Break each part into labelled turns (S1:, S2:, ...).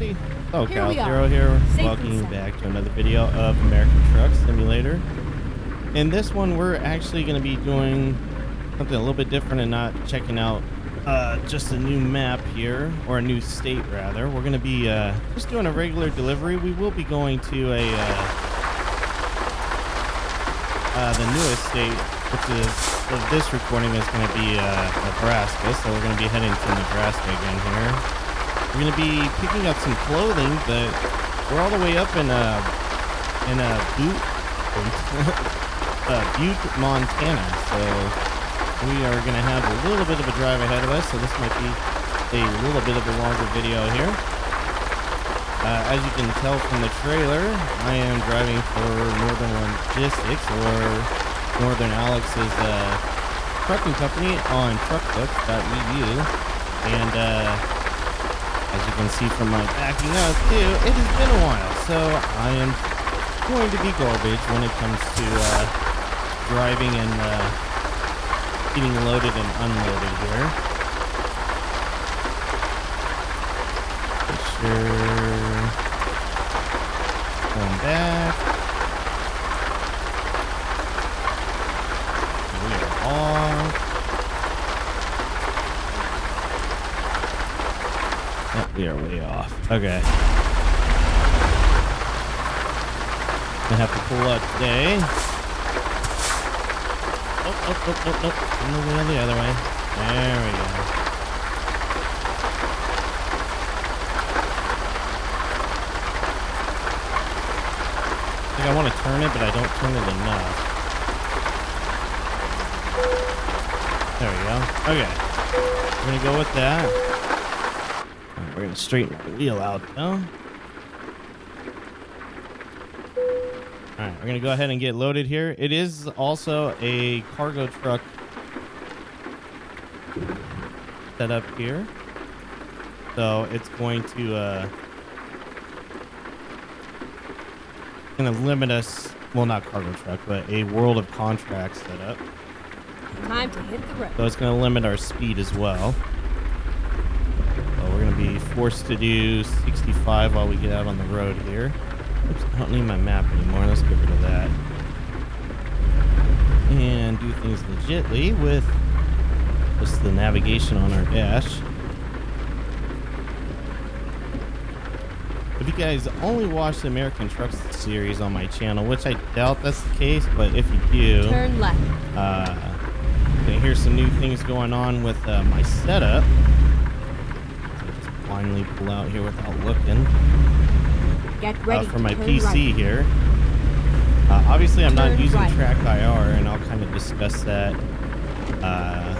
S1: everybody. SoCalthero here. Welcome back to another video of American Truck Simulator. In this one, we're actually going to be doing something a little bit different and not checking out just a new map here, or a new state rather. We're going to be just doing a regular delivery. We will be going to the newest state, which is this recording is going to be Nebraska. So we're going to be heading to Nebraska again here. We're going to be picking up some clothing, but we're all the way up in Butte, Montana. So we are going to have a little bit of a drive ahead of us. So this might be a little bit of a longer video here. As you can tell from the trailer, I am driving for Northern Logistics, or Northern Alex's trucking company on truckbooks.eu. And as you can see from my backing up too, it has been a while, so I am going to be garbage when it comes to driving and getting loaded and unloaded here. Going back. We are off. Oh, we are way off. Okay. I have to pull out today. Nope. I'm moving the other way. There we go. I want to turn it, but I don't turn it enough. There we go. Okay. We're going to go with that. We're going to straighten the wheel out, though. Alright, we're going to go ahead and get loaded here. It is also a cargo truck set up here. So it's going to limit us, well, not cargo truck, but a world of contracts set up.
S2: Time to hit the road.
S1: So it's going to limit our speed as well. So we're going to be forced to do 65 while we get out on the road here. Oops, I don't need my map anymore. Let's get rid of that. And do things legitly with just the navigation on our dash. If you guys only watch the American Truck series on my channel, which I doubt that's the case, but if you do,
S2: turn left.
S1: You're gonna hear some new things going on with my setup. So just blindly pull out here without looking.
S2: Get ready
S1: for my
S2: turn
S1: PC
S2: right.
S1: here. Obviously, I'm not
S2: Turn
S1: using
S2: right.
S1: Track IR, and I'll kind of discuss that as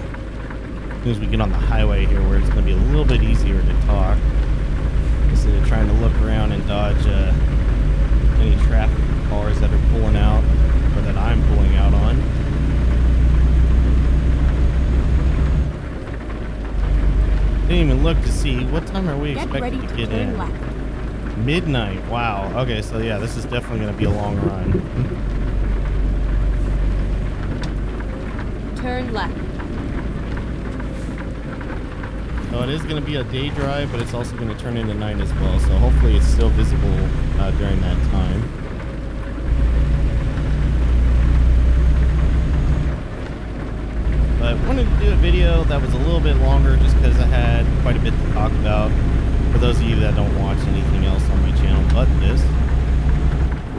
S1: soon as we get on the highway here, where it's going to be a little bit easier to talk instead of trying to look around and dodge any traffic cars that are pulling out, or that I'm pulling out on. Didn't even look to see what time are we expected to get in.
S2: Left.
S1: Midnight. Wow. Okay, so yeah, this is definitely going to be a long run.
S2: Turn left.
S1: So it is going to be a day drive, but it's also going to turn into night as well. So hopefully it's still visible during that time. But I wanted to do a video that was a little bit longer just because I had quite a bit to talk about. For those of you that don't watch anything else on my channel but this,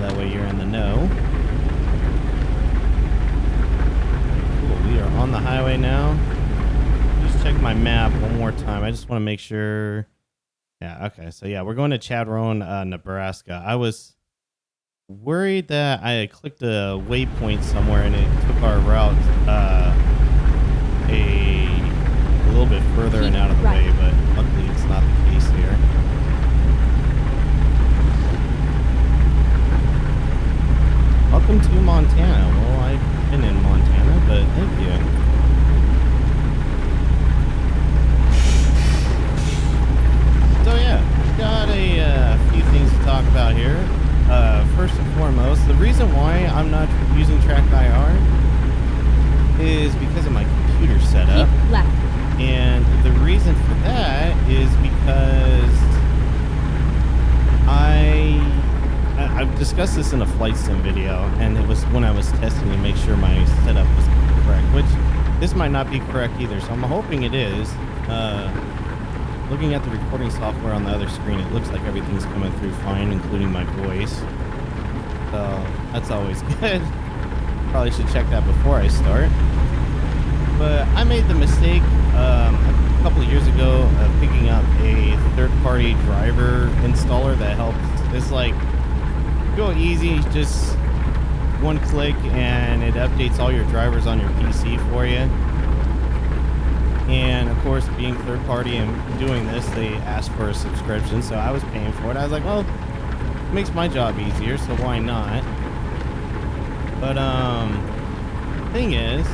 S1: that way you're in the know. Cool, we are on the highway now. Just check my map one more time. I just want to make sure. Yeah, okay. So yeah, we're going to Chadron, Nebraska. I was worried that I had clicked a waypoint somewhere and it took our route a little bit further and out of the way, but luckily it's not the case here. Welcome to Montana. Well, I've been in Montana, but thank you. So yeah, got a few things to talk about here. First and foremost, the reason why I'm not using Track IR is because of my computer setup.
S2: Keep left.
S1: And the reason for that is because discussed this in a flight sim video, and it was when I was testing to make sure my setup was correct, which this might not be correct either, so I'm hoping it is. Looking at the recording software on the other screen, it looks like everything's coming through fine, including my voice. So that's always good. Probably should check that before I start. But I made the mistake a couple of years ago of picking up a third-party driver installer that helps. It's like real easy, just one click and it updates all your drivers on your PC for you. And of course, being third party and doing this, they asked for a subscription, so I was paying for it. I was like, well, it makes my job easier, so why not? But thing is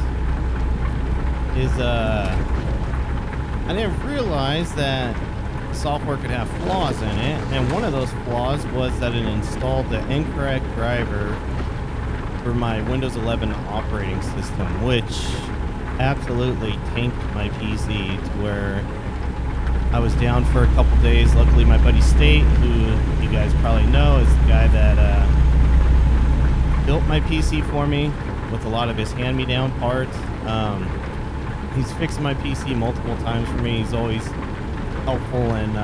S1: I didn't realize that software could have flaws in it, and one of those flaws was that it installed the incorrect driver for my Windows 11 operating system, which absolutely tanked my PC to where I was down for a couple days. Luckily, my buddy State, who you guys probably know, is the guy that built my PC for me with a lot of his hand-me-down parts. He's fixed my PC multiple times for me. He's always helpful, and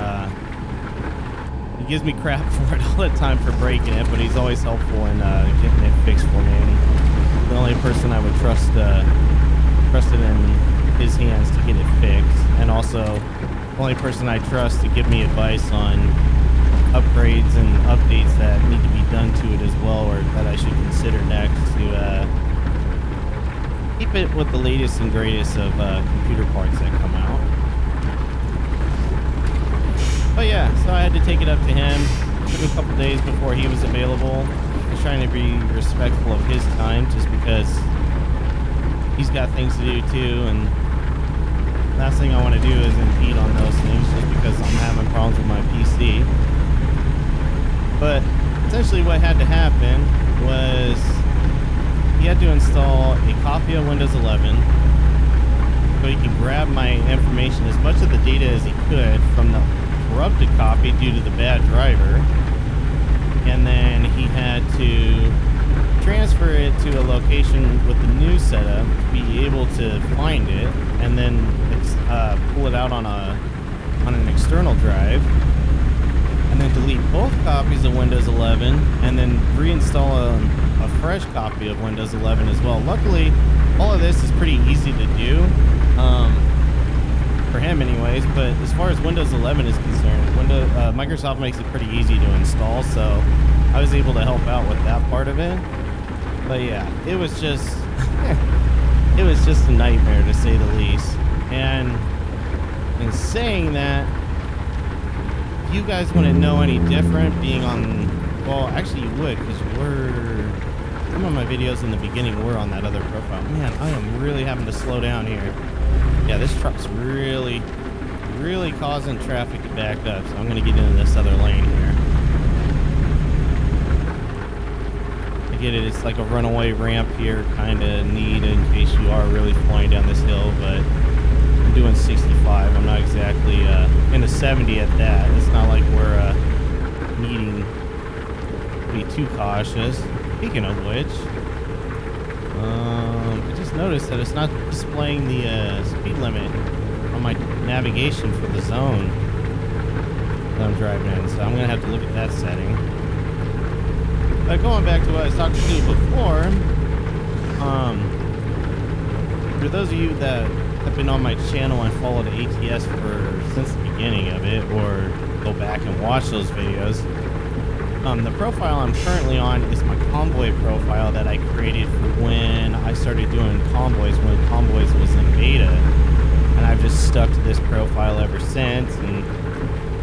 S1: he gives me crap for it all the time for breaking it, but he's always helpful in getting it fixed for me. And the only person I would trust it in his hands to get it fixed, and also the only person I trust to give me advice on upgrades and updates that need to be done to it as well, or that I should consider next to keep it with the latest and greatest of computer parts that come out. But yeah, so I had to take it up to him. It took a couple days before he was available. I was trying to be respectful of his time, just because he's got things to do too, and last thing I want to do is impede on those things just because I'm having problems with my PC. But essentially what had to happen was he had to install a copy of Windows 11 so he could grab my information, as much of the data as he could, from the corrupted copy due to the bad driver, and then he had to transfer it to a location with the new setup to be able to find it, and then pull it out on an external drive, and then delete both copies of Windows 11, and then reinstall a fresh copy of Windows 11 as well. Luckily, all of this is pretty easy to do, for him anyways, but as far as Windows 11 is concerned, Microsoft makes it pretty easy to install, so I was able to help out with that part of it. But yeah, it was just it was just a nightmare, to say the least. And in saying that, if you guys wouldn't know any different being on, well, actually you would, because some of my videos in the beginning were on that other profile. Man, I am really having to slow down here. Yeah, this truck's really causing traffic to back up, so I'm going to get into this other lane here. I get it, it's like a runaway ramp here, kind of neat in case you are really flying down this hill, but I'm doing 65. I'm not exactly in the 70 at that. It's not like we're needing to be too cautious. Speaking of which, I just noticed that it's not displaying the speed limit on my navigation for the zone that I'm driving in, so I'm gonna have to look at that setting. But going back to what I was talking to before, for those of you that have been on my channel and followed ATS since the beginning of it, or go back and watch those videos, the profile I'm currently on is my convoy profile that I created for when I started doing convoys, when convoys was in beta, and I've just stuck to this profile ever since, and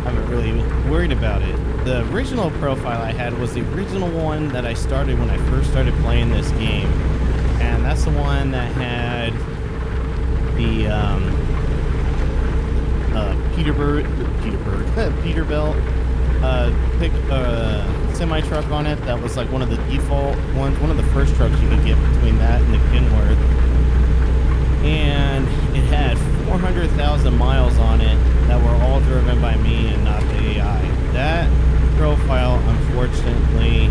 S1: haven't really worried about it. The original profile I had was the original one that I started when I first started playing this game, and that's the one that had the Peterbilt semi truck on it. That was like one of the default ones, one of the first trucks you could get between that and the Kenworth, and it had 400,000 miles on it that were all driven by me and not the AI. That profile, unfortunately,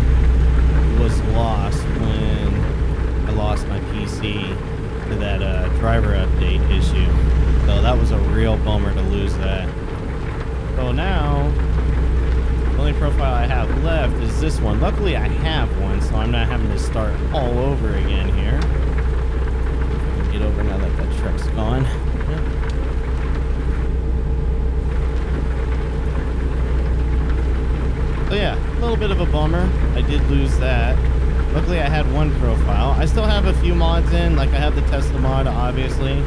S1: profile I have left is this one. Luckily, I have one, so I'm not having to start all over again here. Get over now that that truck's gone. Yep. So yeah, a little bit of a bummer. I did lose that. Luckily, I had one profile. I still have a few mods in, like I have the Tesla mod, obviously,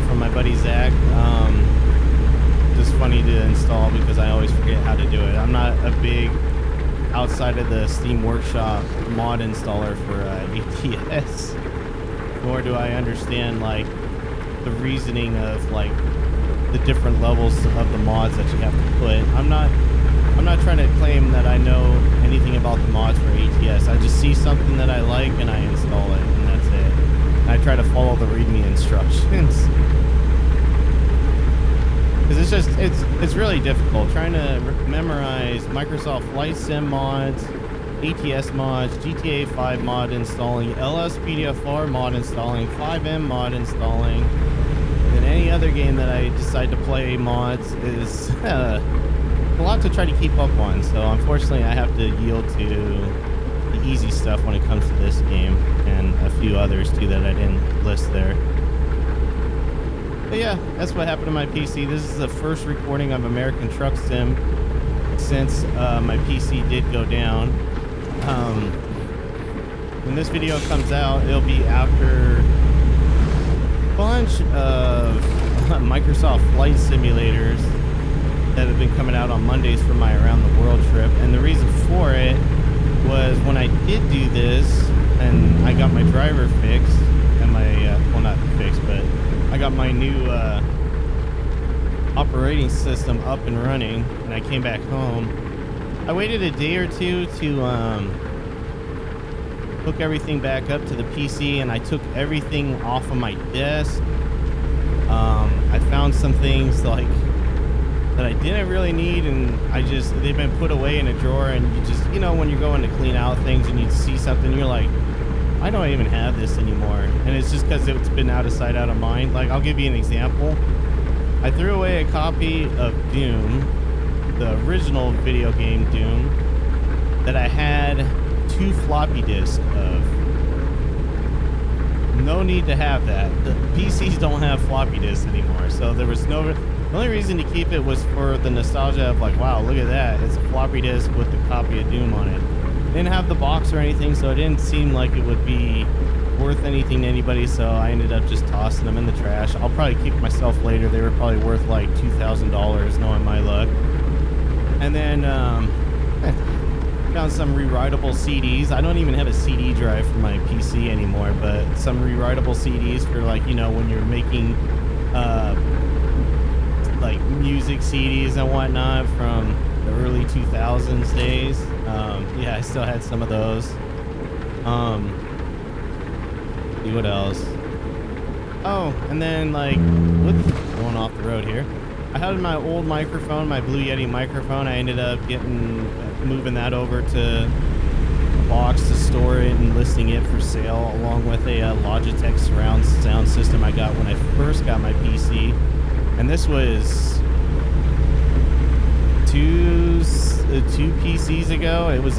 S1: from my buddy Zach. Just funny to install because I always forget how to do it. I'm not a big outside of the Steam Workshop mod installer for ATS, nor do I understand like the reasoning of like the different levels of the mods that you have to put. I'm not trying to claim that I know anything about the mods for ATS. I just see something that I like and I install it, and that's it. And I try to follow the README instructions. Because it's really difficult trying to memorize Microsoft Flight Sim mods, ATS mods, GTA 5 mod installing, LSPDFR mod installing, 5M mod installing, and any other game that I decide to play mods is a lot to try to keep up on. So unfortunately, I have to yield to the easy stuff when it comes to this game, and a few others too that I didn't list there. But yeah, that's what happened to my PC. This is the first recording of American Truck Sim since my PC did go down. When this video comes out, it'll be after a bunch of Microsoft flight simulators that have been coming out on Mondays for my Around the World trip. And the reason for it was when I did do this and I got my driver fixed and my, well, not fixed, but I got my new operating system up and running, and I came back home. I waited a day or two to hook everything back up to the PC, and I took everything off of my desk. I found some things like that I didn't really need, and they've been put away in a drawer, and you just, you know, when you're going to clean out things and you see something, you're like, I don't even have this anymore. And it's just because it's been out of sight, out of mind. Like, I'll give you an example. I threw away a copy of Doom, the original video game Doom, that I had 2 floppy disks of. No need to have that. The PCs don't have floppy disks anymore, so there was no... The only reason to keep it was for the nostalgia of like, wow, look at that. It's a floppy disk with a copy of Doom on it. Didn't have the box or anything, so it didn't seem like it would be worth anything to anybody, so I ended up just tossing them in the trash. I'll probably keep myself later. They were probably worth like $2,000, knowing my luck. And then found some rewritable CDs. I don't even have a CD drive for my PC anymore, but some rewritable CDs for, like, you know, when you're making like music CDs and whatnot from the early 2000s days. Yeah, I still had some of those. See what else? Oh, and then like, whoops, going off the road here. I had my old microphone, my Blue Yeti microphone. I ended up moving that over to a box to store it and listing it for sale, along with a Logitech surround sound system I got when I first got my PC. And this was two PCs ago. It was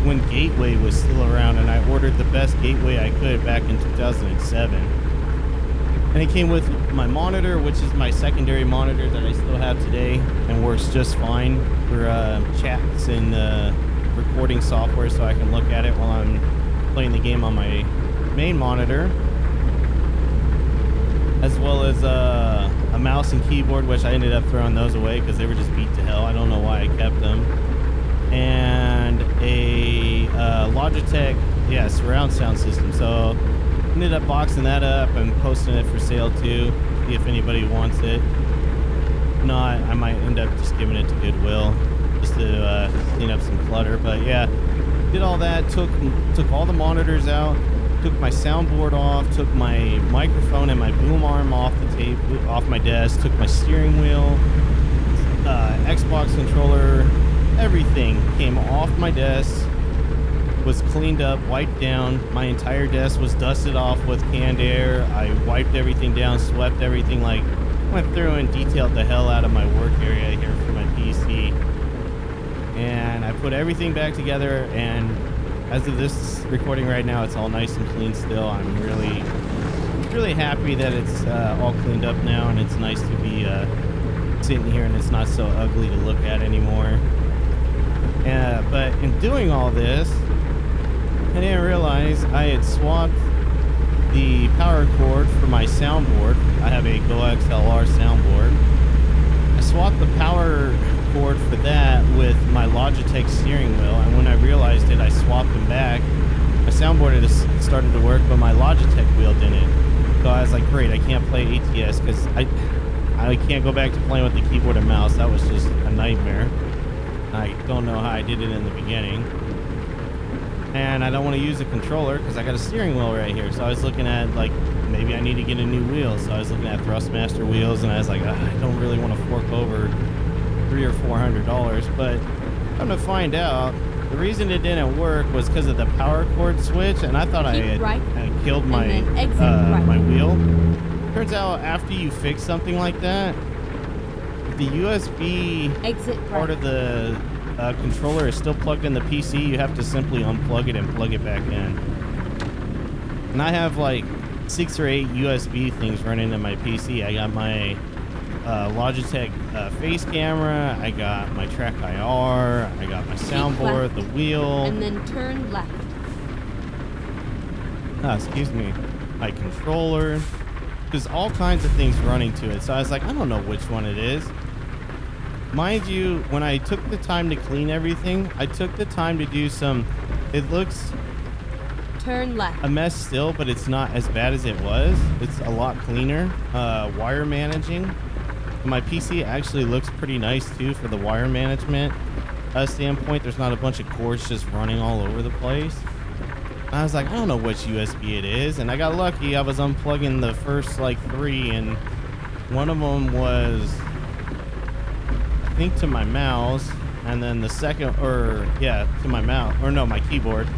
S1: when Gateway was still around, and I ordered the best Gateway I could back in 2007. And it came with my monitor, which is my secondary monitor that I still have today and works just fine for chats and recording software, so I can look at it while I'm playing the game on my main monitor, as well as a mouse and keyboard, which I ended up throwing those away because they were just beat to hell. I don't know why I kept them. And a Logitech, yeah, surround sound system. So ended up boxing that up and posting it for sale too, see if anybody wants it. If not, I might end up just giving it to Goodwill just to clean up some clutter. But yeah, did all that, took all the monitors out, took my soundboard off, took my microphone and my boom arm off the tape, off my desk, took my steering wheel, Xbox controller, everything came off my desk, was cleaned up, wiped down. My entire desk was dusted off with canned air. I wiped everything down, swept everything, like went through and detailed the hell out of my work area here for my PC. put everything back together, and as of this recording right now, it's all nice and clean still. I'm really happy that it's all cleaned up now, and it's nice to be sitting here and it's not so ugly to look at anymore. But in doing all this, I didn't realize I had swapped the power cord for my soundboard. I have a Go XLR soundboard. I swapped the power cord for that with my Logitech steering wheel, and when I realized it, I swapped them back. My soundboard had started to work, but my Logitech wheel didn't. So I was like, great, I can't play ATS because I can't go back to playing with the keyboard and mouse. That was just a nightmare. I don't know how I did it in the beginning. And I don't want to use a controller because I got a steering wheel right here. So I was looking at, like, maybe I need to get a new wheel. So I was looking at Thrustmaster wheels, and I was like, I don't really want to fork over $300 or $400. But I'm gonna find out the reason it didn't work was because of the power cord switch, and I thought I had killed my my wheel. Turns out after you fix something like that, the USB part of the controller is still plugged in the PC. You have to simply unplug it and plug it back in. And I have like 6 or 8 USB things running in my PC. I got my Logitech face camera, I got my Track IR, I got my soundboard, the wheel,
S2: and then turn left.
S1: Excuse me, my controller. There's all kinds of things running to it. So I was like, I don't know which one it is. Mind you, when I took the time to clean everything, I took the time to do some, it looks
S2: turn left,
S1: a mess still, but it's not as bad as it was. It's a lot cleaner. Wire managing. My PC actually looks pretty nice too for the wire management standpoint. There's not a bunch of cords just running all over the place. I was like, I don't know which USB it is, and I got lucky. I was unplugging the first like 3, and one of them was, I think, to my mouse, and then the second, to my mouse, my keyboard,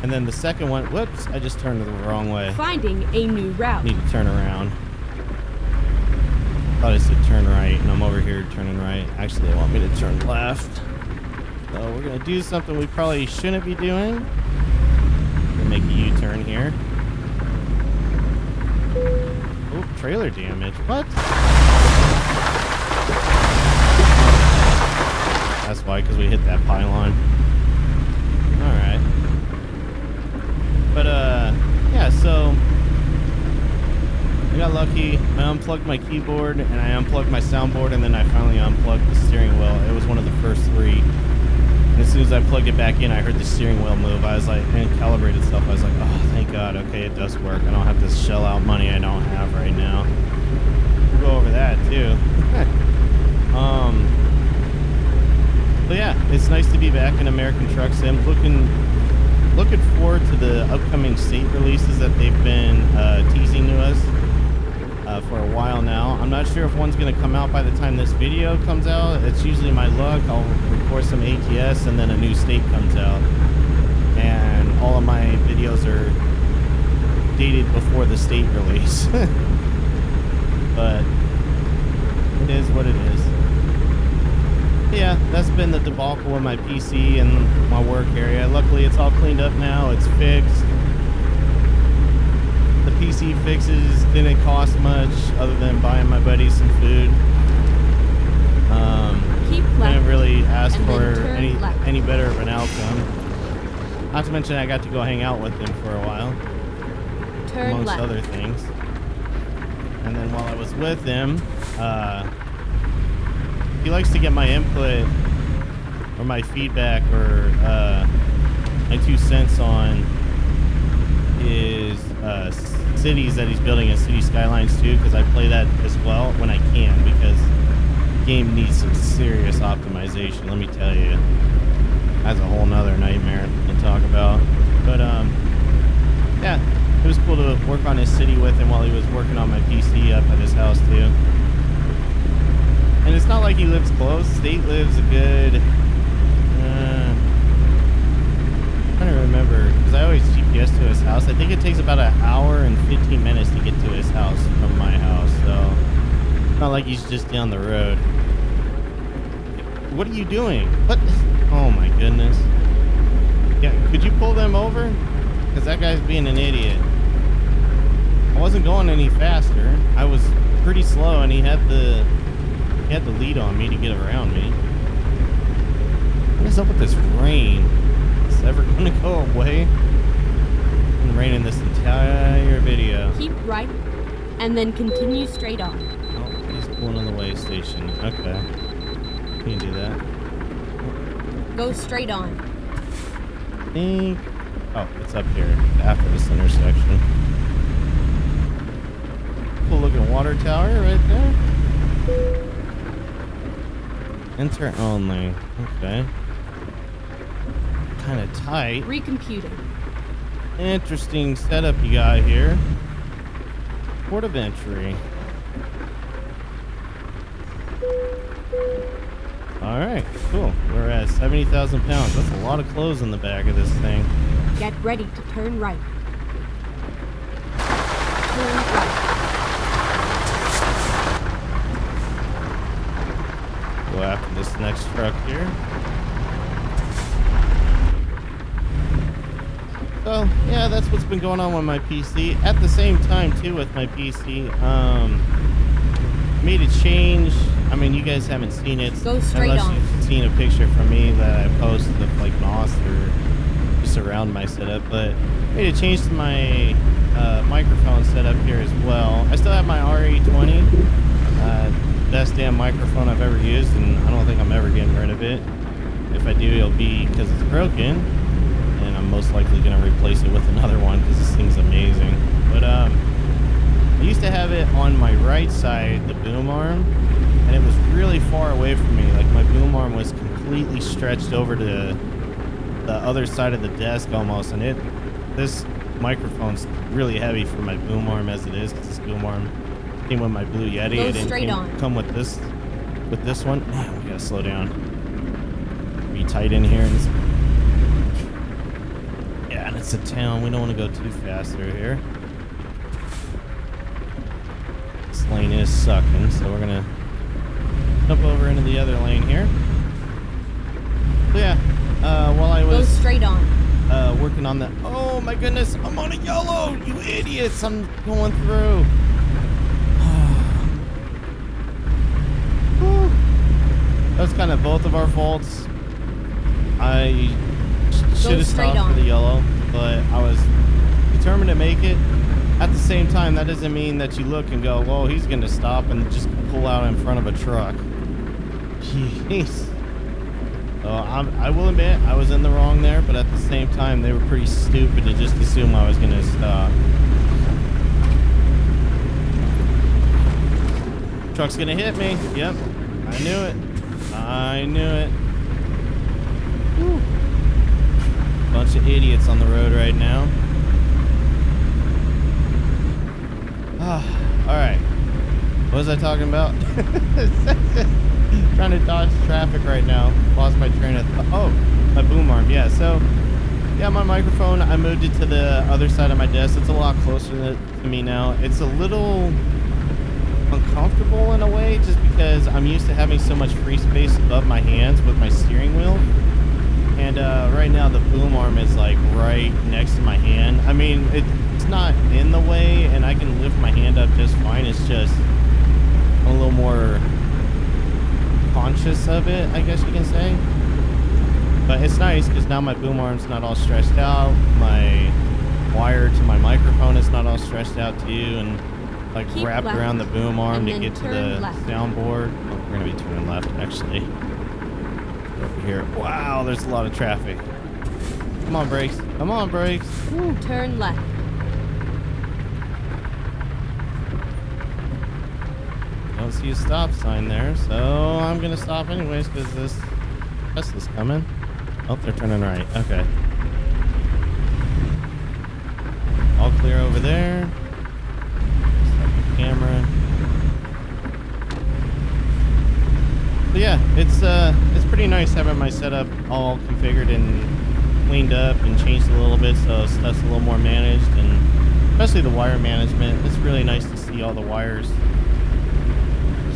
S1: and then the second one, whoops, I just turned it the wrong way.
S2: Finding a new route.
S1: Need to turn around. Thought I said turn right, and I'm over here turning right. Actually, they want me to turn left. So we're gonna do something we probably shouldn't be doing. We'll make a U-turn here. Oh, trailer damage. What? That's why, because we hit that pylon. Alright. But, yeah, so I got lucky. I unplugged my keyboard, and I unplugged my soundboard, and then I finally unplugged the steering wheel. It was one of the first 3. And as soon as I plugged it back in, I heard the steering wheel move. I was like, and it calibrated itself. I was like, oh, thank God. Okay, it does work. I don't have to shell out money I don't have right now. We'll go over that, too. But yeah, it's nice to be back in American Truck Sim. Looking forward to the upcoming state releases that they've been teasing to us for a while now. I'm not sure if one's going to come out by the time this video comes out. It's usually my luck. I'll record some ATS and then a new state comes out. And all of my videos are dated before the state release. But it is what it is. Yeah, that's been the debacle in my PC and my work area. Luckily, it's all cleaned up now. It's fixed. The PC fixes didn't cost much other than buying my buddy some food. Didn't really ask for any better of an outcome. Not to mention I got to go hang out with him for a while, amongst other things. And then while I was with him, he likes to get my input or my feedback or my 2 cents on his cities that he's building in City Skylines 2, because I play that as well when I can, because the game needs some serious optimization, let me tell you. That's a whole nother nightmare to talk about. But yeah, it was cool to work on his city with him while he was working on my PC up at his house too. And it's not like he lives close. State lives a good, I'm trying to remember, because I always GPS to his house. I think it takes about 1 hour and 15 minutes to get to his house from my house. So it's not like he's just down the road. What are you doing? What? Oh my goodness. Yeah, could you pull them over? Because that guy's being an idiot. I wasn't going any faster. I was pretty slow, and he had the lead on me to get around me. What is up with this rain? Is it ever going to go away? It's been raining this entire video.
S2: Keep right, and then continue straight on.
S1: Oh, he's pulling on the way station. Okay. You can do that.
S2: Go straight on.
S1: Think. Oh, it's up here after this intersection. Cool looking water tower right there. Enter only. Okay. Kind of tight.
S2: Recomputing.
S1: Interesting setup you got here. Port of entry. All right, cool. We're at 70,000 pounds. That's a lot of clothes in the back of this thing.
S2: Get ready to turn right. Turn right.
S1: Go after this next truck here. So, yeah, that's what's been going on with my PC. At the same time, too, with my PC, made a change. I mean, you guys haven't seen it.
S2: Go straight
S1: unless
S2: on.
S1: you've seen a picture from me that I posted of, like, NOS or just around my setup. But made a change to my microphone setup here as well. I still have my RE20. Best damn microphone I've ever used, and I don't think I'm ever getting rid of it. If I do, it'll be because it's broken, and I'm most likely going to replace it with another one because this thing's amazing. But I used to have it on my right side, the boom arm, and it was really far away from me. Like, my boom arm was completely stretched over to the other side of the desk almost, and this microphone's really heavy for my boom arm as it is, because this boom arm came with my Blue Yeti.
S2: Go
S1: It didn't
S2: straight on.
S1: come with this one. Man, we gotta slow down. Be tight in here. And yeah, and it's a town. We don't want to go too fast through here. This lane is sucking, so we're gonna jump over into the other lane here. So yeah, while I was
S2: Go straight on.
S1: working on the... Oh my goodness, I'm on a yellow, you idiots! I'm going through. That's kind of both of our faults. I should have stopped for the yellow, but I was determined to make it. At the same time, that doesn't mean that you look and go, whoa, he's going to stop and just pull out in front of a truck. Jeez. So I will admit, I was in the wrong there, but at the same time, they were pretty stupid to just assume I was going to stop. Truck's going to hit me. Yep. I knew it. I knew it. Whew. Bunch of idiots on the road right now. All right. What was I talking about? Trying to dodge traffic right now. Lost my train of thought. Oh, my boom arm. Yeah, so yeah, my microphone, I moved it to the other side of my desk. It's a lot closer to me now. It's a little uncomfortable in a way, just because I'm used to having so much free space above my hands with my steering wheel, and right now the boom arm is like right next to my hand. I mean, it's not in the way, and I can lift my hand up just fine. It's just a little more conscious of it, I guess you can say. But it's nice because now my boom arm's not all stretched out. My wire to my microphone is not all stretched out too, and like
S2: Keep
S1: wrapped
S2: left,
S1: around the boom arm to
S2: and
S1: get to
S2: then
S1: the
S2: turn left.
S1: soundboard. Oh, we're gonna be turning left actually. Over here. Wow, there's a lot of traffic. Come on, brakes. Come on, brakes. Woo.
S2: Turn left.
S1: Don't see a stop sign there, so I'm gonna stop anyways because this bus is coming. Oh, they're turning right. Okay. All clear over there. Stop the camera. So yeah, it's pretty nice having my setup all configured and cleaned up and changed a little bit, so stuff's a little more managed, and especially the wire management. It's really nice to see all the wires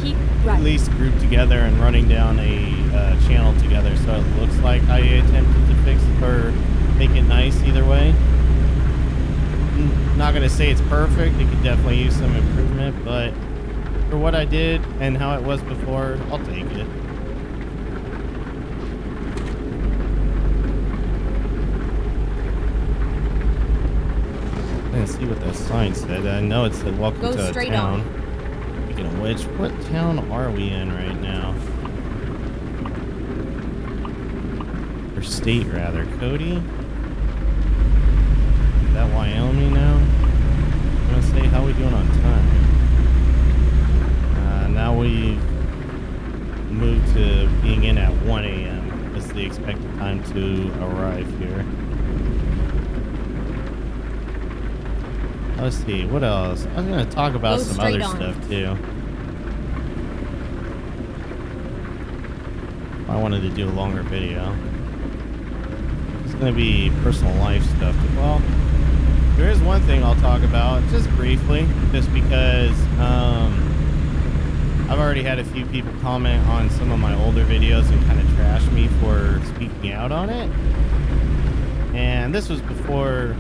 S2: Keep right.
S1: at least grouped together and running down a channel together, so it looks like I attempted to fix or make it nice either way. Not gonna say it's perfect. It could definitely use some improvement, but for what I did and how it was before, I'll take it. I didn't see what that sign said. I know it said welcome
S2: Go
S1: to a
S2: straight
S1: town.
S2: on.
S1: Speaking of which, what town are we in right now? Or state rather. Cody? Is that Wyoming now? I'm gonna say, how are we doing on time? Now we moved to being in at 1 a.m. That's the expected time to arrive here. Let's see, what else? I was gonna talk about some other stuff too. I wanted to do a longer video. It's gonna be personal life stuff. Well, there is one thing I'll talk about just briefly, just because I've already had a few people comment on some of my older videos and kind of trash me for speaking out on it. And this was before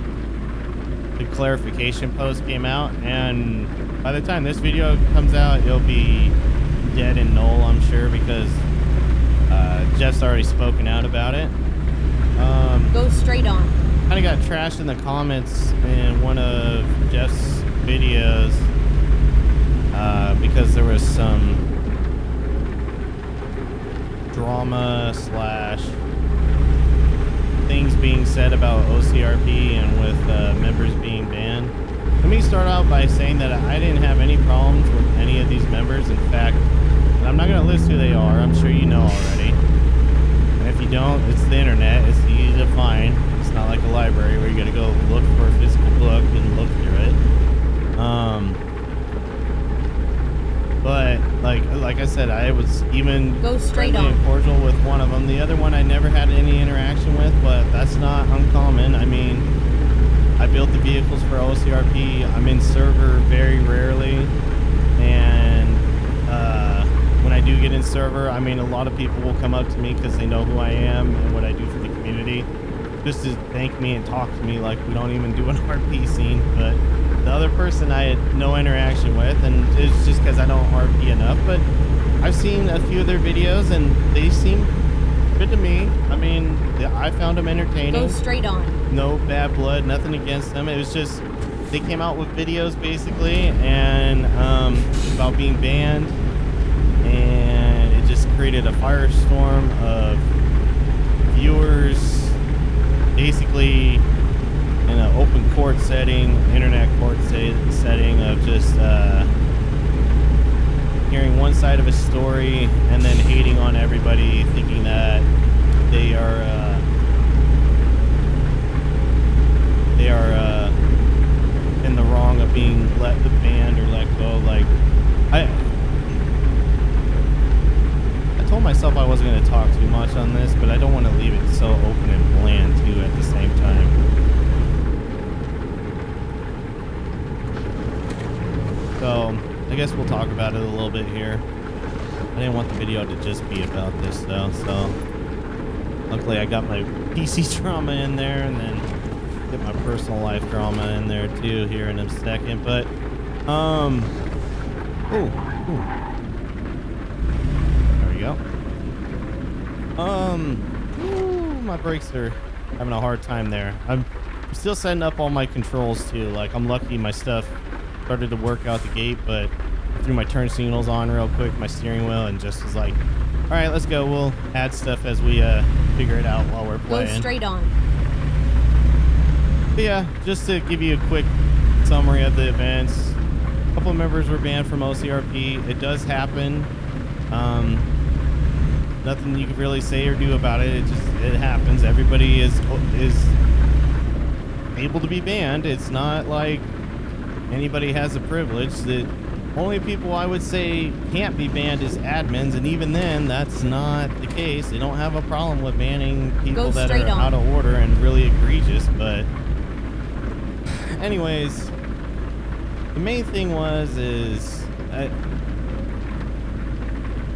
S1: the clarification post came out, and by the time this video comes out, it'll be dead and null, I'm sure, because Jeff's already spoken out about it.
S2: Go straight on.
S1: Kind of got trashed in the comments in one of Jeff's videos because there was some drama slash things being said about OCRP and with members being banned. Let me start out by saying that I didn't have any problems with any of these members. In fact, and I'm not going to list who they are. I'm sure you know already. And if you don't, it's the internet. It's easy to find. It's not like a library where you got to go look for a physical book and look through it. But like I said, I was even
S2: Go straight
S1: friendly
S2: on.
S1: and cordial with one of them. The other one I never had any interaction with, but that's not uncommon. I mean, I built the vehicles for OCRP. I'm in server very rarely, and when I do get in server, I mean, a lot of people will come up to me because they know who I am and what I do for the community, just to thank me and talk to me like we don't even do an RP scene. But the other person I had no interaction with, and it's just because I don't RP enough. But I've seen a few of their videos and they seem good to me. I mean, I found them entertaining.
S2: Go straight on.
S1: No bad blood, nothing against them. It was just they came out with videos basically and about being banned, and it just created a firestorm of viewers basically in an open court setting, internet court setting of just hearing one side of a story and then hating on everybody, thinking that they are in the wrong of being banned or let go. Like I told myself I wasn't going to talk too much on this, but I don't want to leave it so open and bland too at the same time. So I guess we'll talk about it a little bit here. I didn't want the video to just be about this though, so luckily I got my PC drama in there and then get my personal life drama in there too here in a second. But there we go. My brakes are having a hard time there. I'm still setting up all my controls too. Like, I'm lucky my stuff started to work out the gate, but I threw my turn signals on real quick, my steering wheel, and just was like, all right, let's go. We'll add stuff as we figure it out while we're playing.
S2: Go straight on.
S1: But yeah, just to give you a quick summary of the events. A couple of members were banned from OCRP. It does happen. Nothing you can really say or do about it. It happens. Everybody is able to be banned. It's not like anybody has a privilege. The only people I would say can't be banned is admins, and even then, that's not the case. They don't have a problem with banning people that are out of order and really egregious. But anyways, the main thing is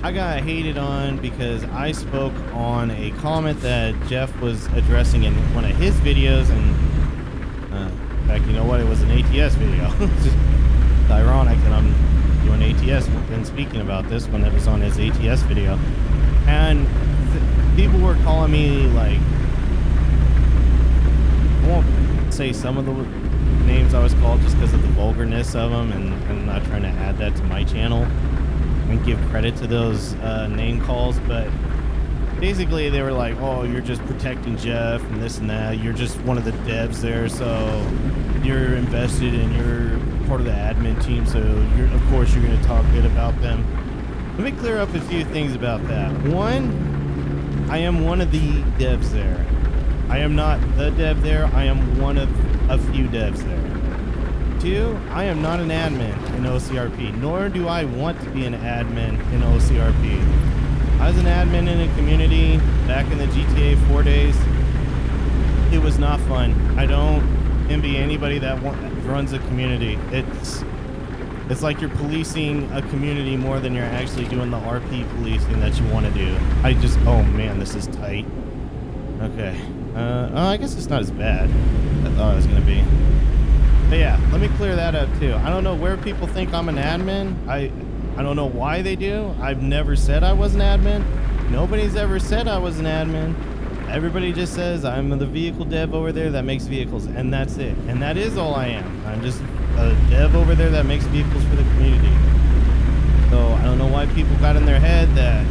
S1: I got hated on because I spoke on a comment that Jeff was addressing in one of his videos, and in fact, you know what? It was an ATS video. It's just ironic that I'm doing ATS and speaking about this when it was on his ATS video, and people were calling me like, I won't say some of the names I was called just because of the vulgarness of them, and I'm not trying to add that to my channel and give credit to those name calls, but basically they were like, oh, you're just protecting Jeff and this and that, you're just one of the devs there, so you're invested and you're part of the admin team, so of course you're going to talk good about them. Let me clear up a few things about that. One, I am one of the devs there. I am not the dev there, I am one of a few devs there. Two, I am not an admin in OCRP, nor do I want to be an admin in OCRP. I was an admin in a community back in the GTA 4 days. It was not fun. I don't envy anybody that runs a community. It's like you're policing a community more than you're actually doing the RP policing that you want to do. Oh man, this is tight. Okay. I guess it's not as bad as I thought it was going to be. But yeah, let me clear that up too. I don't know where people think I'm an admin. I don't know why they do. I've never said I was an admin. Nobody's ever said I was an admin. Everybody just says I'm the vehicle dev over there that makes vehicles, and that's it. And that is all I am. I'm just a dev over there that makes vehicles for the community. So I don't know why people got in their head that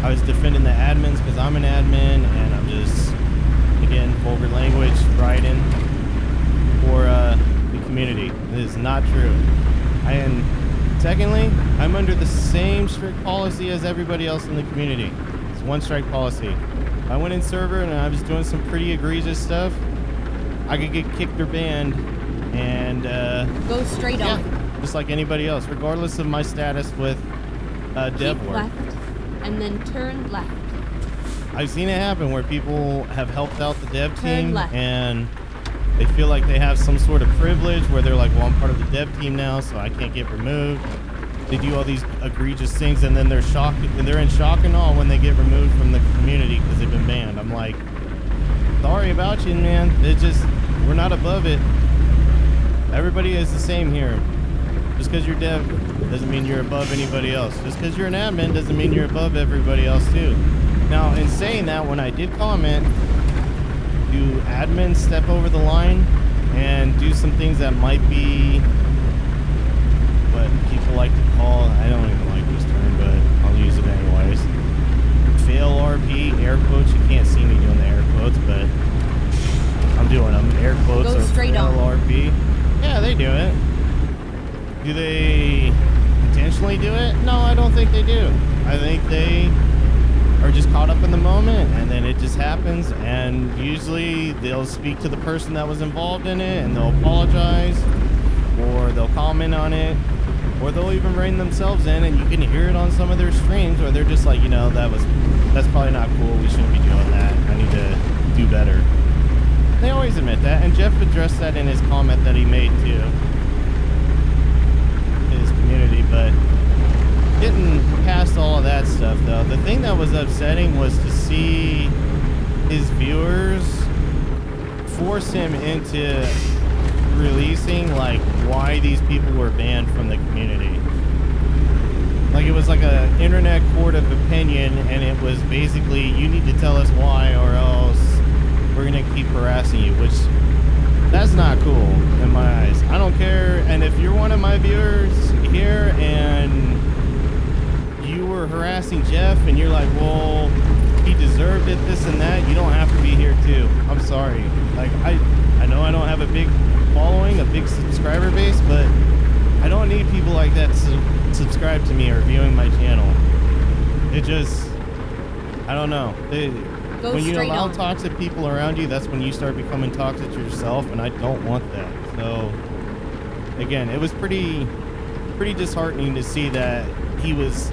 S1: I was defending the admins because I'm an admin and I'm just, again, vulgar language, riding for the community. It is not true. And secondly, I'm under the same strict policy as everybody else in the community. It's one strike policy. I went in server and I was doing some pretty egregious stuff, I could get kicked or banned, and
S2: go straight on.
S1: Just like anybody else, regardless of my status with dev
S2: Keep
S1: work.
S2: left and then turn left.
S1: I've seen it happen where people have helped out the dev
S2: Turn
S1: team
S2: left.
S1: and they feel like they have some sort of privilege where they're like, well, I'm part of the dev team now, so I can't get removed. They do all these egregious things and then they're shocked, and they're in shock and awe when they get removed from the community because they've been banned. I'm like, sorry about you, man. We're not above it. Everybody is the same here. Just because you're dev doesn't mean you're above anybody else. Just because you're an admin doesn't mean you're above everybody else too. Now, in saying that, when I did comment, do admins step over the line and do some things that might be what people like to call, I don't even like this term, but I'll use it anyways, fail RP, air quotes. You can't see me doing the air quotes, but I'm doing them. Air quotes
S2: Go
S1: or
S2: straight
S1: fail
S2: on.
S1: RP. Yeah, they do it. Do they intentionally do it? No, I don't think they do. I think they are just caught up in the moment and then it just happens, and usually they'll speak to the person that was involved in it and they'll apologize, or they'll comment on it, or they'll even rein themselves in, and you can hear it on some of their streams where they're just like, you know, that's probably not cool, we shouldn't be doing that, I need to do better. They always admit that, and Jeff addressed that in his comment that he made to his community. But getting past all of that stuff though, the thing that was upsetting was to see his viewers force him into releasing like why these people were banned from the community. Like it was like a internet court of opinion, and it was basically, you need to tell us why or else we're gonna keep harassing you, which that's not cool in my eyes. I don't care. And if you're one of my viewers here and you were harassing Jeff and you're like, well, he deserved it, this and that, you don't have to be here too. I'm sorry. Like I know I don't have a big following, a big subscriber base, but I don't need people like that to subscribe to me or viewing my channel. It just, I don't know. When you allow toxic people around you, that's when you start becoming toxic yourself, and I don't want that. So again, it was pretty disheartening to see that he was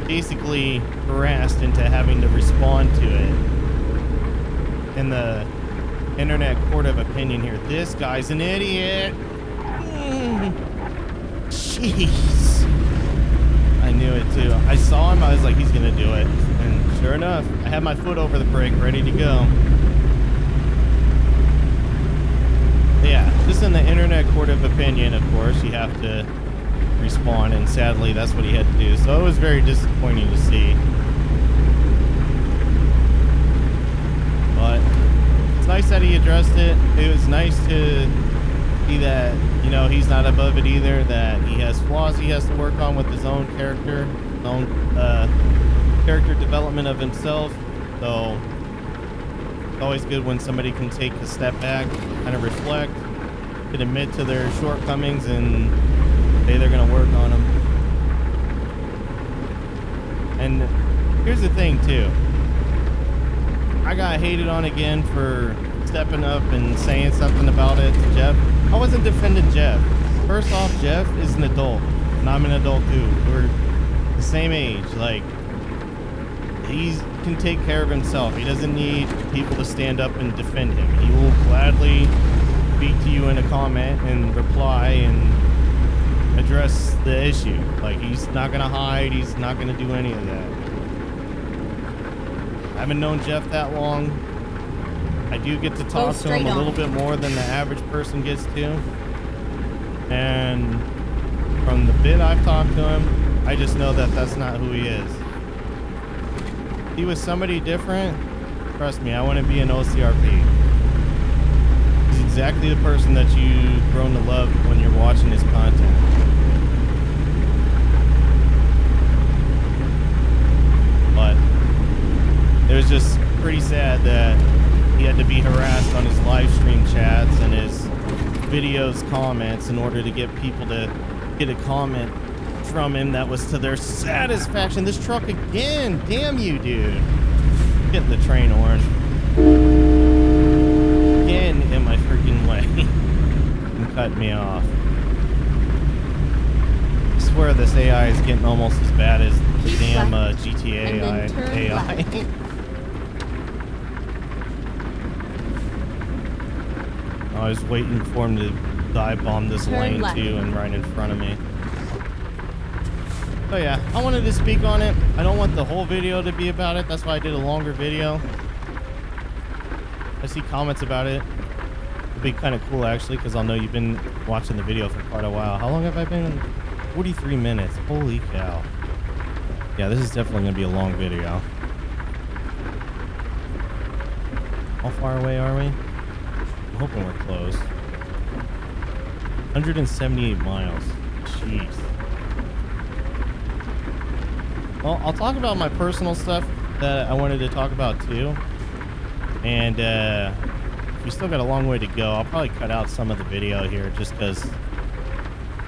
S1: basically harassed into having to respond to it in the internet court of opinion here. This guy's an idiot. Jeez. I knew it too. I saw him, I was like, he's gonna do it. And sure enough, I had my foot over the brake, ready to go. Yeah, just in the internet court of opinion, of course, you have to respond, and sadly, that's what he had to do. So it was very disappointing to see. But it's nice that he addressed it. It was nice to see that, you know, he's not above it either, that he has flaws he has to work on with his own character, his own character development of himself. So it's always good when somebody can take a step back, kind of reflect, can admit to their shortcomings, and say they're going to work on them. And here's the thing too. I got hated on again for stepping up and saying something about it to Jeff. I wasn't defending Jeff. First off, Jeff is an adult, and I'm an adult too. We're the same age. Like, he can take care of himself. He doesn't need people to stand up and defend him. He will gladly speak to you in a comment and reply and address the issue. Like, he's not gonna hide. He's not gonna do any of that. I haven't known Jeff that long. I do get to talk to him a little bit more than the average person gets to. And from the bit I've talked to him, I just know that that's not who he is. If he was somebody different, trust me, I wouldn't be an OCRP. He's exactly the person that you've grown to love when you're watching his content. But it was just pretty sad that he had to be harassed on his live stream chats and his videos comments in order to get people to get a comment from him that was to their satisfaction. This truck again, damn you, dude. Getting the train horn again in my freaking way and cut me off. I swear this AI is getting almost as bad as the damn GTA AI. I was waiting for him to dive bomb this lane too and right in front of me. So yeah, I wanted to speak on it. I don't want the whole video to be about it. That's why I did a longer video. I see comments about it. It'd be kind of cool actually, because I'll know you've been watching the video for quite a while. How long have I been? 43 minutes. Holy cow. Yeah, this is definitely going to be a long video. How far away are we? I'm hoping we're close. 178 miles. Jeez. Well, I'll talk about my personal stuff that I wanted to talk about too. And we still got a long way to go. I'll probably cut out some of the video here just because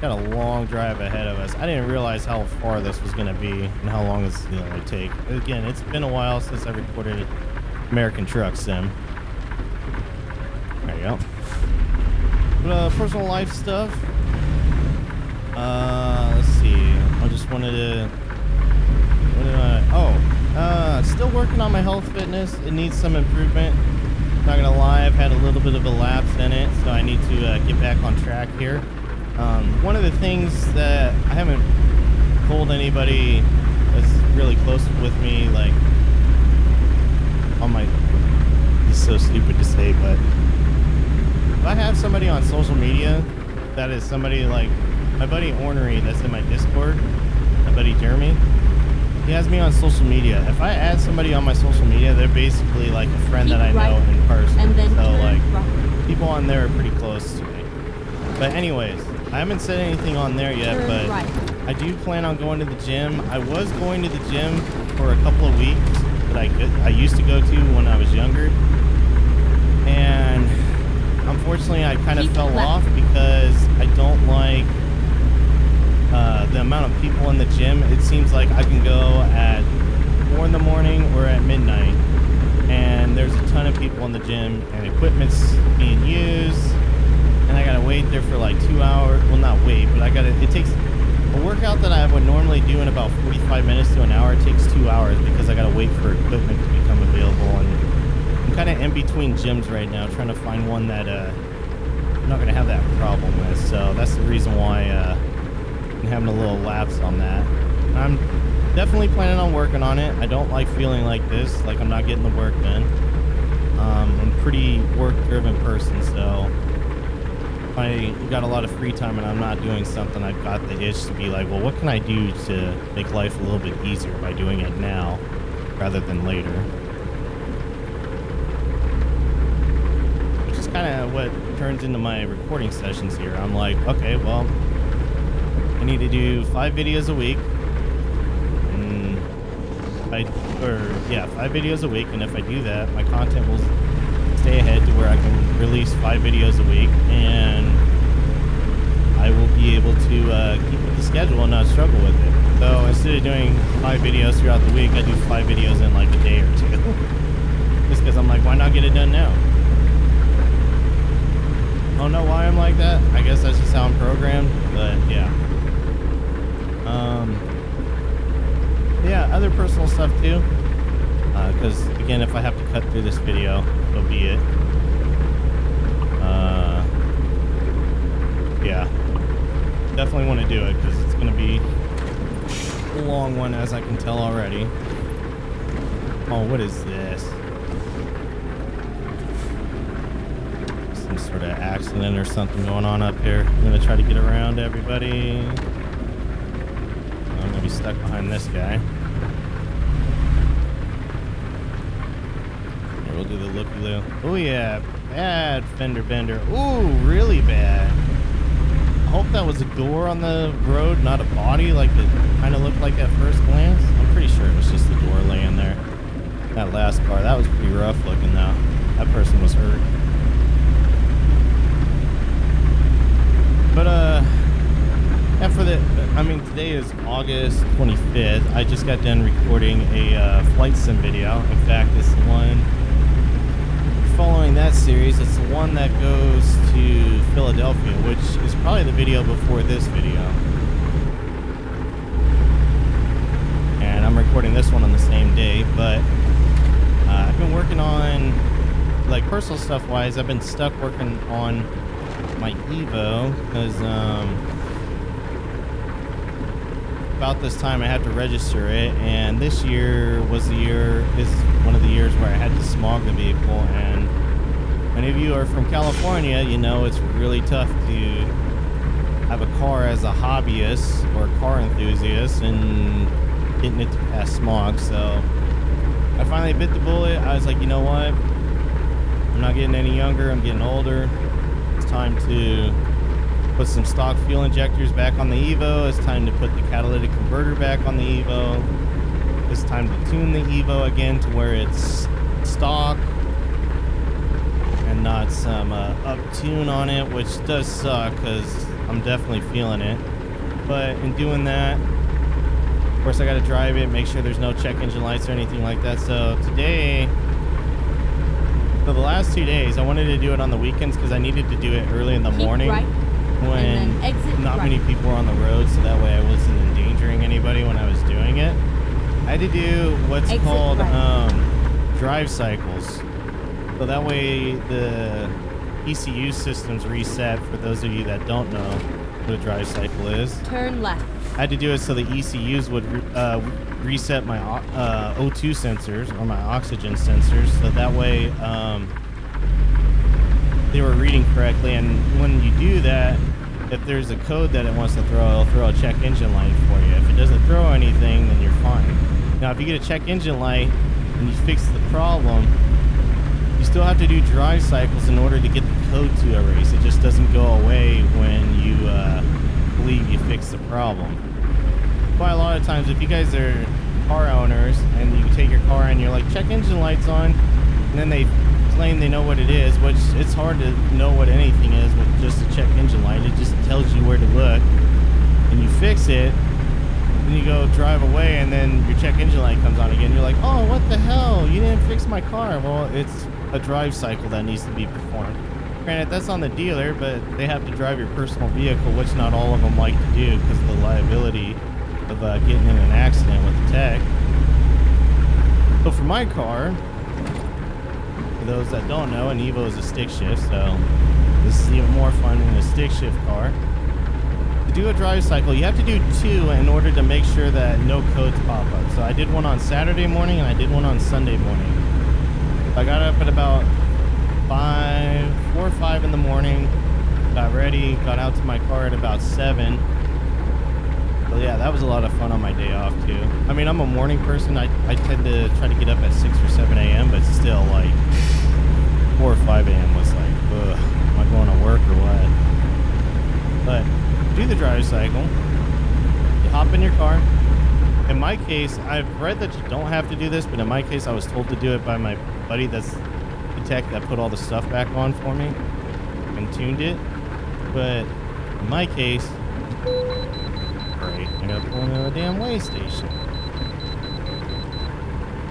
S1: got a long drive ahead of us. I didn't realize how far this was going to be and how long this is going to take. Again, it's been a while since I recorded American Truck Sim. There you go. But, personal life stuff. Let's see. I just wanted to... What did I... still working on my health fitness. It needs some improvement. Not gonna lie, I've had a little bit of a lapse in it, so I need to get back on track here. One of the things that I haven't told anybody that's really close with me, like, on my... It's so stupid to say, but... If I have somebody on social media that is somebody like my buddy Ornery that's in my Discord, my buddy Jeremy, he has me on social media. If I add somebody on my social media, they're basically like a friend that I know in person.
S2: And then
S1: so like people on there are pretty close to me. But anyways, I haven't said anything on there yet, but I do plan on going to the gym. I was going to the gym for a couple of weeks that I used to go to when I was younger. And unfortunately, I kind of fell off because I don't like the amount of people in the gym. It seems like I can go at 4 in the morning or at midnight, and there's a ton of people in the gym, and equipment's being used, and I gotta wait there for like 2 hours. Well, not wait, but it takes a workout that I would normally do in about 45 minutes to an hour. It takes 2 hours because I gotta wait for equipment to become available, and I'm kind of in between gyms right now, trying to find one that I'm not going to have that problem with. So that's the reason why I'm having a little lapse on that. I'm definitely planning on working on it. I don't like feeling like this, like I'm not getting the work done. I'm a pretty work-driven person, so if I got a lot of free time and I'm not doing something, I've got the itch to be like, well, what can I do to make life a little bit easier by doing it now rather than later? Which is kind of what turns into my recording sessions here. I'm like, okay, well, I need to do 5 videos a week. And 5 videos a week. And if I do that, my content will stay ahead to where I can release 5 videos a week, and I will be able to keep with the schedule and not struggle with it. So instead of doing 5 videos throughout the week, I do 5 videos in like a day or two. Just because I'm like, why not get it done now? I don't know why I'm like that. I guess that's just how I'm programmed, but yeah. Yeah, other personal stuff too. Because again, if I have to cut through this video, so be it. Yeah, definitely want to do it because it's going to be a long one, as I can tell already. Oh, what is this? Some sort of accident or something going on up here. I'm going to try to get around everybody. I'm going to be stuck behind this guy. We'll do the looky-loo. Oh yeah, bad fender bender. Ooh, really bad. I hope that was a door on the road, not a body, like it kind of looked like at first glance. I'm pretty sure it was just the door laying there. That last car, that was pretty rough looking though. That person was hurt. But yeah, today is August 25th. I just got done recording a flight sim video. In fact, this one following that series, it's the one that goes to Philadelphia, which is probably the video before this video. And I'm recording this one on the same day, but I've been working on, like, personal stuff wise, I've been stuck working on my Evo because about this time I had to register it, and this year is one of the years where I had to smog the vehicle. And many of you are from California, you know it's really tough to have a car as a hobbyist or a car enthusiast and getting it to pass smog. So I finally bit the bullet. I was like, you know what, I'm not getting any younger, I'm getting older. It's time to put some stock fuel injectors back on the Evo. It's time to put the catalytic converter back on the Evo. It's time to tune the Evo again to where it's stock and not some up tune on it, which does suck because I'm definitely feeling it. But in doing that, of course, I got to drive it, make sure there's no check engine lights or anything like that. So today, for the last 2 days, I wanted to do it on the weekends because I needed to do it early in the morning.
S2: Right.
S1: When not many people were on the road, so that way I wasn't endangering anybody when I was doing it. I had to do what's called drive cycles. So that way the ECU system's reset. For those of you that don't know what a drive cycle is,
S2: turn left.
S1: I had to do it so the ECUs would reset my O2 sensors or my oxygen sensors, so that way they were reading correctly. And when you do that, if there's a code that it wants to throw, it'll throw a check engine light for you. If it doesn't throw anything, then you're fine. Now, if you get a check engine light and you fix the problem, you still have to do drive cycles in order to get the code to erase. It just doesn't go away when you believe you fixed the problem. Quite a lot of times, if you guys are car owners and you take your car and you're like, check engine lights on, and then they claim they know what it is, which it's hard to know what anything is with just a check engine light. It just tells you where to look, and you fix it, and you go drive away, and then your check engine light comes on again. You're like, oh, what the hell, you didn't fix my car. Well, it's a drive cycle that needs to be performed. Granted, that's on the dealer, but they have to drive your personal vehicle, which not all of them like to do because of the liability of getting in an accident with the tech. So for my car, for those that don't know, an Evo is a stick shift, so this is even more fun than a stick shift car. To do a drive cycle, you have to do 2 in order to make sure that no codes pop up. So I did one on Saturday morning and I did one on Sunday morning. I got up at about 4 or 5 in the morning, got ready, got out to my car at about 7. So yeah, that was a lot of fun on my day off too. I mean, I'm a morning person. I tend to try to get up at 6 or 7 a.m., but still like 4 or 5 a.m. was like, ugh, am I going to work or what? But do the drive cycle, you hop in your car. In my case, I've read that you don't have to do this, but in my case, I was told to do it by my buddy that's the tech that put all the stuff back on for me and tuned it. But in my case, great, I gotta pull into a damn way station.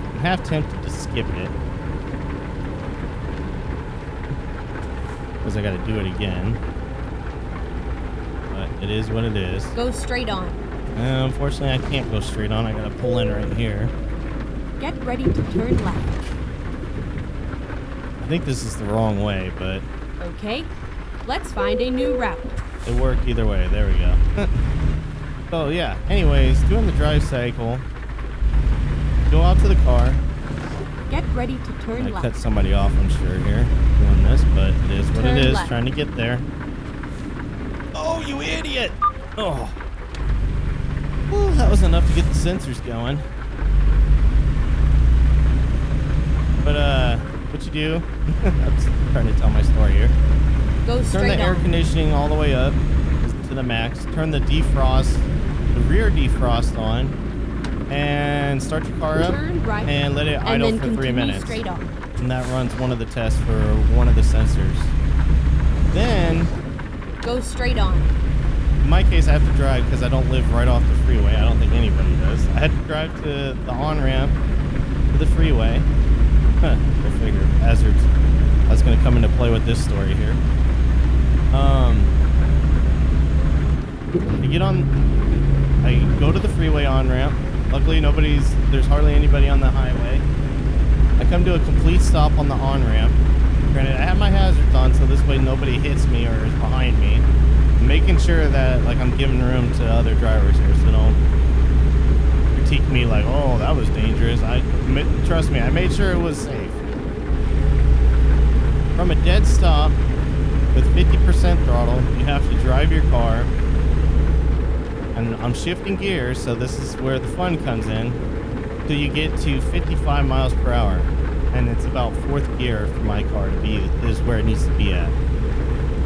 S1: I'm half tempted to skip it because I gotta do it again. But it is what it is.
S2: Go straight on.
S1: Unfortunately, I can't go straight on. I gotta pull in right here.
S2: Get ready to turn left.
S1: I think this is the wrong way, but
S2: Okay, let's find a new route.
S1: it worked either way. There we go. So yeah, anyways, doing the drive cycle. Go out to the car.
S2: Get ready to turn
S1: I
S2: left.
S1: cut somebody off, I'm sure, here doing this, but it is what
S2: Turn
S1: it is.
S2: left.
S1: Trying to get there. Oh, you idiot! Oh. Well, that was enough to get the sensors going. But what you do? I'm just trying to tell my story here.
S2: Go
S1: Turn
S2: straight
S1: the air
S2: on.
S1: conditioning all the way up to the max. Turn the defrost, the rear defrost on, and start your car up
S2: Turn right.
S1: and let it
S2: And
S1: idle
S2: then
S1: for 3
S2: continue
S1: minutes.
S2: straight on.
S1: And that runs one of the tests for one of the sensors. Then,
S2: Go straight on.
S1: in my case, I have to drive because I don't live right off the freeway. I don't think anybody does. I had to drive to the on-ramp to the freeway. Go figure. Hazards. That's going to come into play with this story here. I go to the freeway on-ramp. Luckily, there's hardly anybody on the highway. I come to a complete stop on the on-ramp. Granted, I have my hazards on, so this way nobody hits me or is behind me. I'm making sure that like I'm giving room to other drivers here, so don't critique me like, oh, that was dangerous. Trust me, I made sure it was safe. From a dead stop with 50% throttle, you have to drive your car. And I'm shifting gears, so this is where the fun comes in. So you get to 55 miles per hour. And it's about 4th gear for my car to be, is where it needs to be at.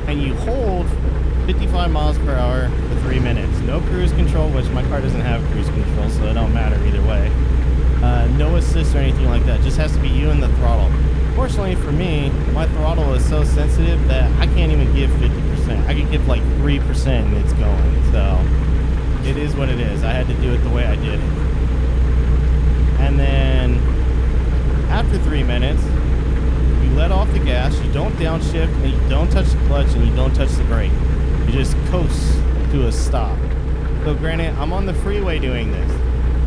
S1: And you hold 55 miles per hour for 3 minutes. No cruise control, which my car doesn't have cruise control, so it don't matter either way. No assist or anything like that. Just has to be you and the throttle. Fortunately for me, my throttle is so sensitive that I can't even give 50%. I can give like 3% and it's going. So it is what it is. I had to do it the way I did it. And then after 3 minutes, you let off the gas, you don't downshift, and you don't touch the clutch, and you don't touch the brake. You just coast to a stop. So granted, I'm on the freeway doing this.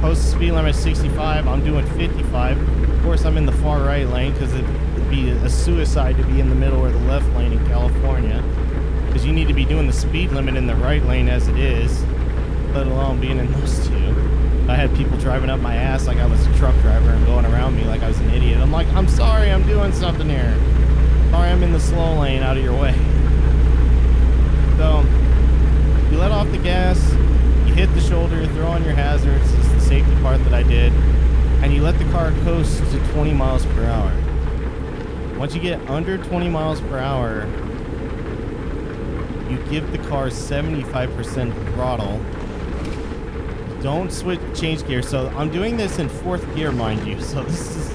S1: Post speed limit 65, I'm doing 55. Of course, I'm in the far right lane because it'd be a suicide to be in the middle or the left lane in California. Because you need to be doing the speed limit in the right lane as it is, let alone being in those two. I had people driving up my ass like I was a truck driver and going around me like I was an idiot. I'm like, I'm sorry, I'm doing something here. Sorry, I'm in the slow lane, out of your way. So, you let off the gas, you hit the shoulder, throw on your hazards. It's the safety part that I did. And you let the car coast to 20 miles per hour. Once you get under 20 miles per hour, you give the car 75% throttle. Don't change gear. So I'm doing this in 4th gear, mind you. So this is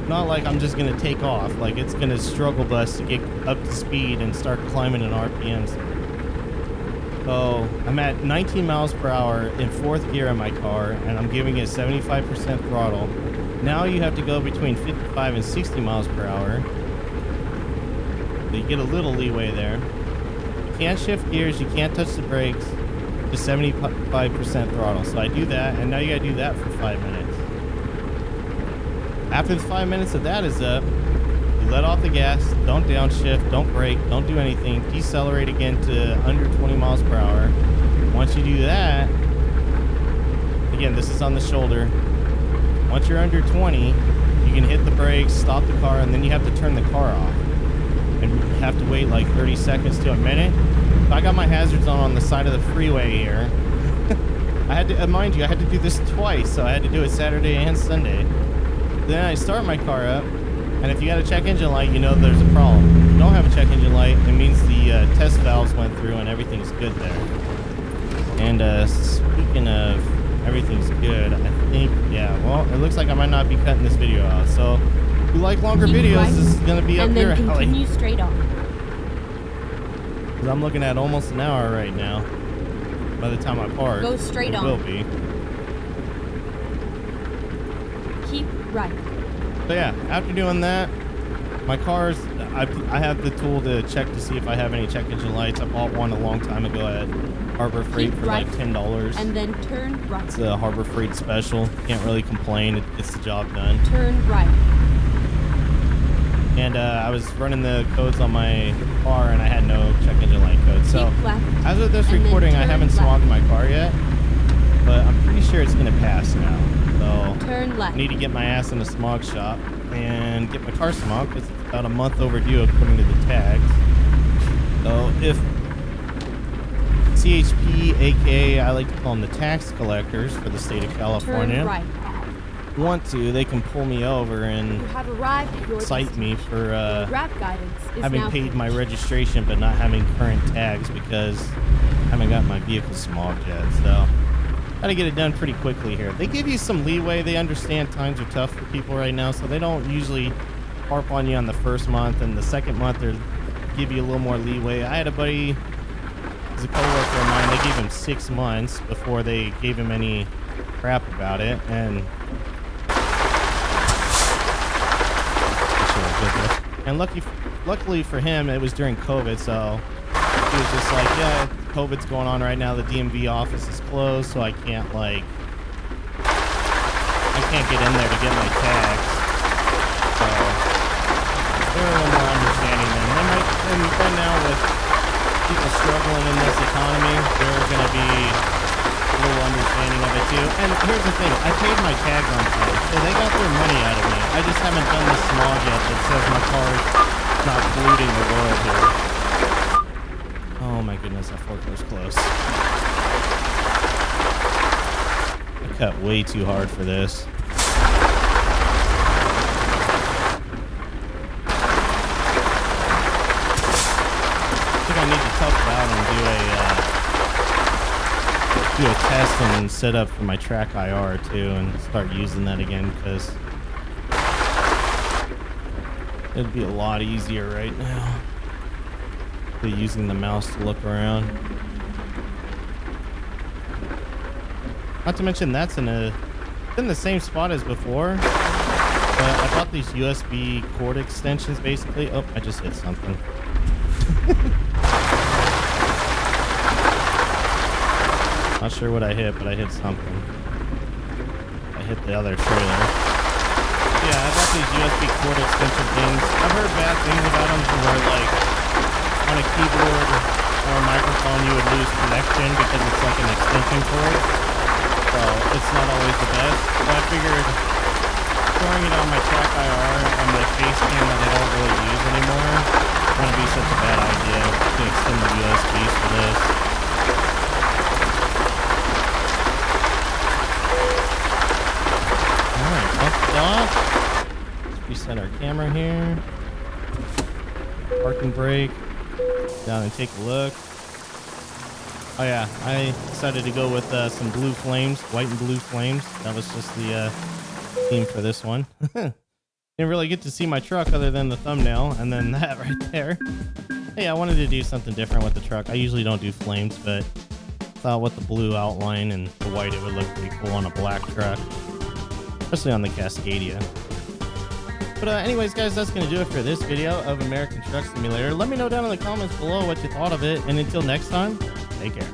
S1: not like I'm just going to take off. Like it's going to struggle bus to get up to speed and start climbing in RPMs. So I'm at 19 miles per hour in 4th gear in my car, and I'm giving it 75% throttle. Now you have to go between 55 and 60 miles per hour. So you get a little leeway there. You can't shift gears. You can't touch the brakes. Just 75% throttle. So I do that, and now you gotta do that for 5 minutes. After the 5 minutes of that is up, you let off the gas, don't downshift, don't brake, don't do anything, decelerate again to under 20 miles per hour. once you do that, again, this is on the shoulder. Once you're under 20, you can hit the brakes, stop the car, and then you have to turn the car off. And you have to wait like 30 seconds to a minute. So I got my hazards on the side of the freeway here. I had to, mind you, I had to do this twice. So I had to do it Saturday and Sunday. Then I start my car up. And if you got a check engine light, you know there's a problem. If you don't have a check engine light, it means the test valves went through and everything's good there. And speaking of everything's good, I think, yeah, well, it looks like I might not be cutting this video out. So if you like longer videos,
S2: right,
S1: this is going to be up your alley.
S2: And then continue straight on.
S1: Because I'm looking at almost an hour right now. By the time I park,
S2: Go straight on.
S1: Will be.
S2: Keep right.
S1: So yeah, after doing that, my car's, I have the tool to check to see if I have any check engine lights. I bought one a long time ago at Harbor Freight for
S2: right,
S1: like $10.
S2: And then turn right.
S1: It's a Harbor Freight special. Can't really complain. It gets the job done.
S2: Turn right.
S1: And I was running the codes on my car and I had no check engine light code. So as of this recording, I haven't swapped my car yet, but I'm pretty sure it's gonna pass now. So
S2: turn left.
S1: I need to get my ass in the smog shop and get my car smogged. It's about a month overdue according to the tags. So if CHP, aka I like to call them the tax collectors for the state of California,
S2: turn right.
S1: want to, they can pull me over and
S2: You have arrived at your
S1: cite me for
S2: route guidance is
S1: having
S2: now
S1: paid my
S2: finished.
S1: registration but not having current tags because I haven't got my vehicle smogged yet. So gotta get it done pretty quickly here. They give you some leeway. They understand times are tough for people right now, so they don't usually harp on you on the first month, and the second month they give you a little more leeway. I had a buddy, he's a coworker of mine, they gave him 6 months before they gave him any crap about it, and luckily for him, it was during COVID, so he was just like, yeah, COVID's going on right now. The DMV office is closed, so I can't get in there to get my tags. So they're a little more understanding than they might. And right now, with people struggling in this economy, they're going to be a little understanding of it too. And here's the thing: I paid my tags on time, so they got their money out of me. I just haven't done the smog yet that says my car is not polluting the world here. Oh my goodness, that fork was close. I cut way too hard for this. I think I need to tough it out and do a test and set up for my track IR too and start using that again, because it'd be a lot easier right now. Using the mouse to look around. Not to mention that's in the same spot as before. But I bought these USB cord extensions basically. Oh, I just hit something. Not sure what I hit, but I hit something. I hit the other trailer. Yeah, I bought these USB cord extension things. I've heard bad things about them from where like on a keyboard or a microphone you would lose connection because it's like an extension cord, so it's not always the best. But I figured throwing it on my track IR and my face cam that I don't really use anymore wouldn't be such a bad idea to extend the USBs for this. Alright, bumped it off. Let's reset our camera here. Parking brake. Down and take a look. Oh yeah, I decided to go with some blue flames, white and blue flames. That was just the theme for this one. Didn't really get to see my truck other than the thumbnail and then that right there. Hey, I wanted to do something different with the truck. I usually don't do flames, but thought with the blue outline and the white it would look pretty cool on a black truck, especially on the Cascadia. But anyways, guys, that's going to do it for this video of American Truck Simulator. Let me know down in the comments below what you thought of it. And until next time, take care.